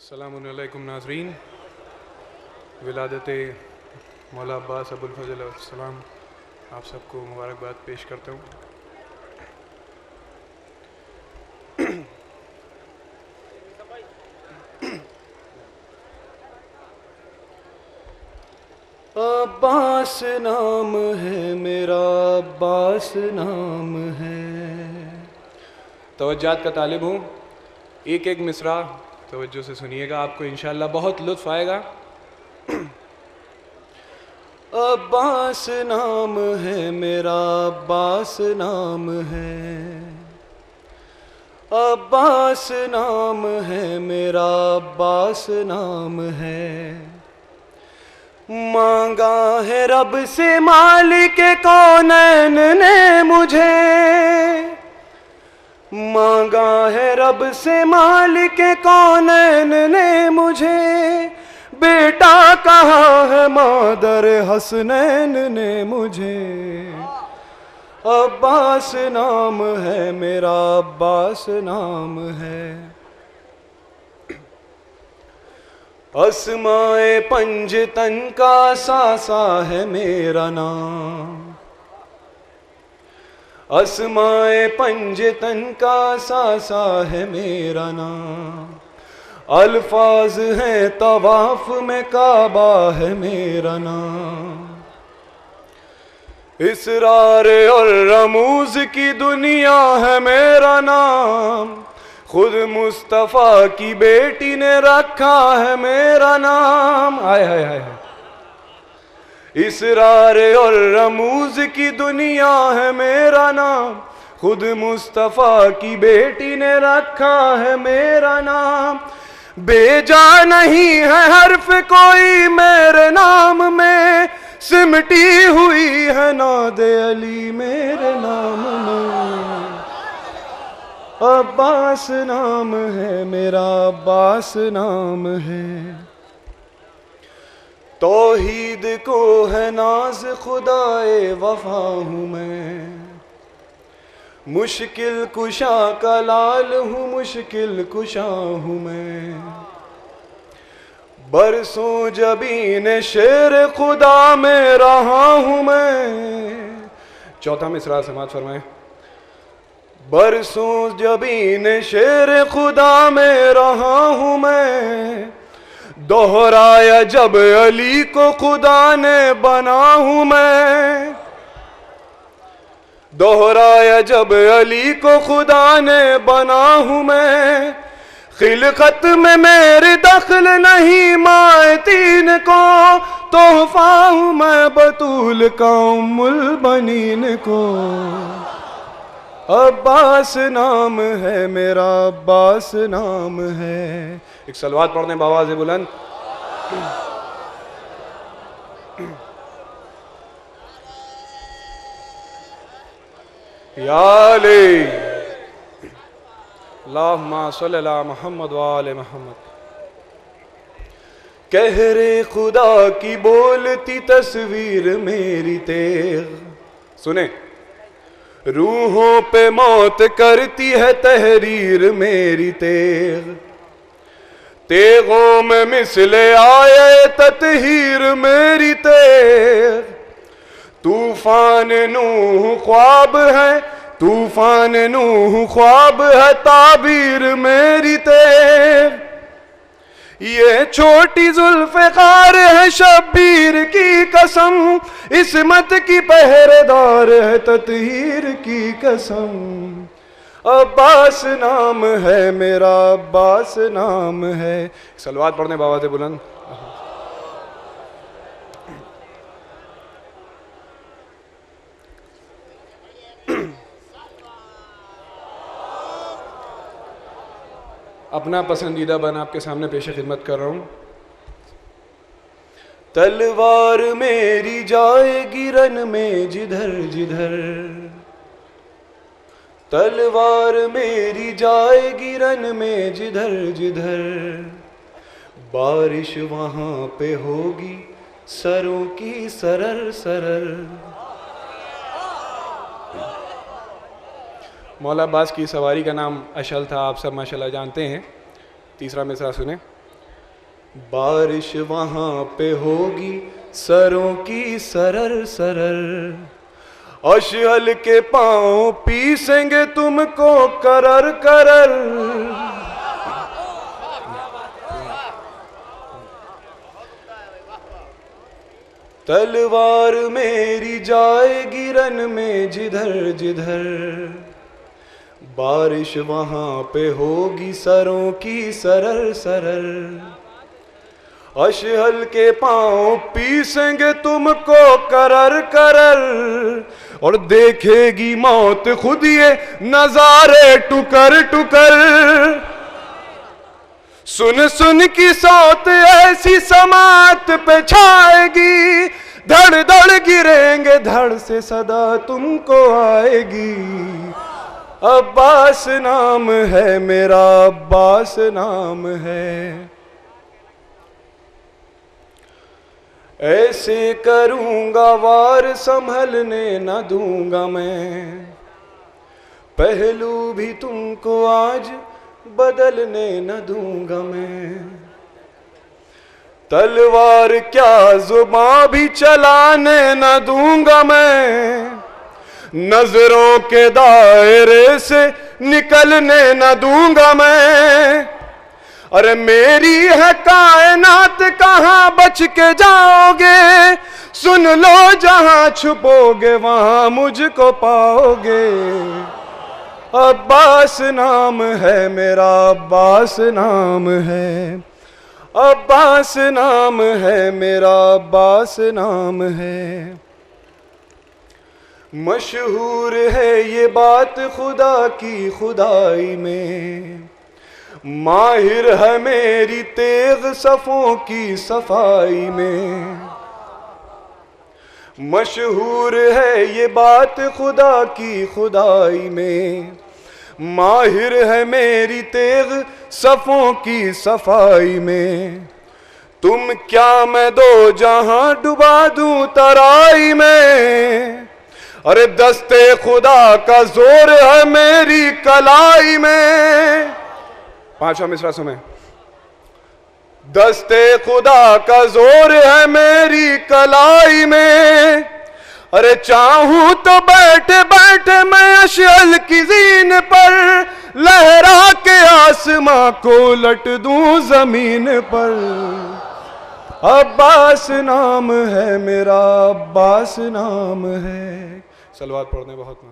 السلام علیکم ناظرین، ولادت مولا عباس ابوالفضل علیہ السلام آپ سب کو مبارکباد پیش کرتا ہوں۔ عباس نام ہے میرا، عباس نام ہے۔ توجہات کا طالب ہوں، ایک ایک مصرع توجہ سے سنیے گا، آپ کو انشاءاللہ بہت لطف آئے گا۔ عباس نام ہے میرا، عباس نام ہے، عباس نام ہے میرا، عباس نام ہے۔ مانگا ہے رب سے مالک کونین نے مجھے، مانگا ہے رب سے مالک کونین نے مجھے، بیٹا کہا ہے مادر حسنین نے مجھے۔ عباس نام ہے میرا، عباس نام ہے۔ اسمائے پنجتن کا ساسا ہے میرا نام، اسمائے پنجتن کا ساسا ہے میرا نام۔ الفاظ ہیں طواف میں کعبہ ہے میرا نام۔ اسرار اور رموز کی دنیا ہے میرا نام، خود مصطفیٰ کی بیٹی نے رکھا ہے میرا نام۔ آئے ہائے ہائے ہائے۔ اسرار اور رموز کی دنیا ہے میرا نام، خود مصطفیٰ کی بیٹی نے رکھا ہے میرا نام۔ بیجا نہیں ہے حرف کوئی میرے نام میں، سمٹی ہوئی ہے ناد علی میرے نام میں۔ عباس نام ہے میرا، عباس نام ہے۔ توحید کو ہے ناز خدائے وفا ہوں میں، مشکل کشا کا لال ہوں، مشکل کشا ہوں میں۔ برسوں جبین شیر خدا میں رہا ہوں میں۔ چوتھا مصرع سماعت فرمائیں۔ برسوں جبین شیر خدا میں رہا ہوں میں، دہرایا جب علی کو خدا نے بنا ہوں میں، دہرایا جب علی کو خدا نے بنا ہوں میں۔ خلقت میں میرے دخل نہیں مائے تین کو، تحفہ ہوں میں بطول کا ام البنین کو۔ عباس نام ہے میرا، عباس نام ہے۔ ایک صلوات پڑھنے بآواز بلند۔ یا علی اللہم صلی علی محمد وآل محمد۔ قہر خدا کی بولتی تصویر میری تیغ، سنیں، روحوں پہ موت کرتی ہے تحریر میری تیغ، تیغوں میں مثل آئے تطہیر میری تیغ۔ طوفان نوح خواب ہے، طوفان نوح خواب ہے تعبیر میری تیغ۔ یہ چھوٹی ذوالفقار ہے شبیر کی قسم، عصمت کی پہرے دار ہے تطہیر کی قسم۔ عباس نام ہے میرا، عباس نام ہے۔ صلوات پڑھنے بآواز بلند۔ اپنا پسندیدہ بن آپ کے سامنے پیش خدمت کر رہا ہوں۔ تلوار میری جائے گی رن میں جدھر جدھر، تلوار میری جائے گی رن میں جدھر جدھر، بارش وہاں پہ ہوگی سروں کی سرر سرر۔ مولا عباس کی سواری کا نام اشل تھا، آپ سب ماشاءاللہ جانتے ہیں۔ تیسرا مصرع سنیں۔ بارش وہاں پہ ہوگی سروں کی سرر سرر، اشہل کے پاؤں پیسیں گے تم کو کرر کرر، تلوار میری جائے گی رن میں جدھر جدھر، بارش وہاں پہ ہوگی سروں کی سرر سرر، اشہل کے پاؤں پیسیں گے تم کو کرر کرر، اور دیکھے گی موت خود یہ نظارے ٹکر ٹکر، سن سن کی صوت ایسی سماعت پہ چھائے گی، دھڑ دھڑ گریں گے دھڑ سے صدا تم کو آئے گی، عباس نام ہے میرا، عباس نام ہے، ایسے کروں گا وار سنبھلنے نہ دوں گا میں، پہلو بھی تم کو آج بدلنے نہ دوں گا میں، تلوار کیا زباں بھی چلانے نہ دوں گا میں، نظروں کے دائرے سے نکلنے نہ دوں گا میں، ارے میری ہے کائنات کہاں بچ کے جاؤ گے، سن لو جہاں چھپو گے وہاں مجھ کو پاؤ گے، عباس نام ہے میرا، عباس نام ہے، عباس نام ہے میرا، عباس نام ہے، مشہور ہے یہ بات خدا کی خدائی میں، ماہر ہے میری تیغ صفوں کی صفائی میں، مشہور ہے یہ بات خدا کی خدائی میں، ماہر ہے میری تیغ صفوں کی صفائی میں، تم کیا میں دو جہاں ڈبا دوں ترائی میں، ارے دستے خدا کا زور ہے میری کلائی میں، پانچواں مصرع سنیں، دستے خدا کا زور ہے میری کلائی میں، ارے چاہوں تو بیٹھے بیٹھے میں اشعل کی زین پر لہرا کے آسماں کو لٹ دوں زمین پر، عباس نام ہے میرا، عباس نام ہے، صلوات پڑھنے بہت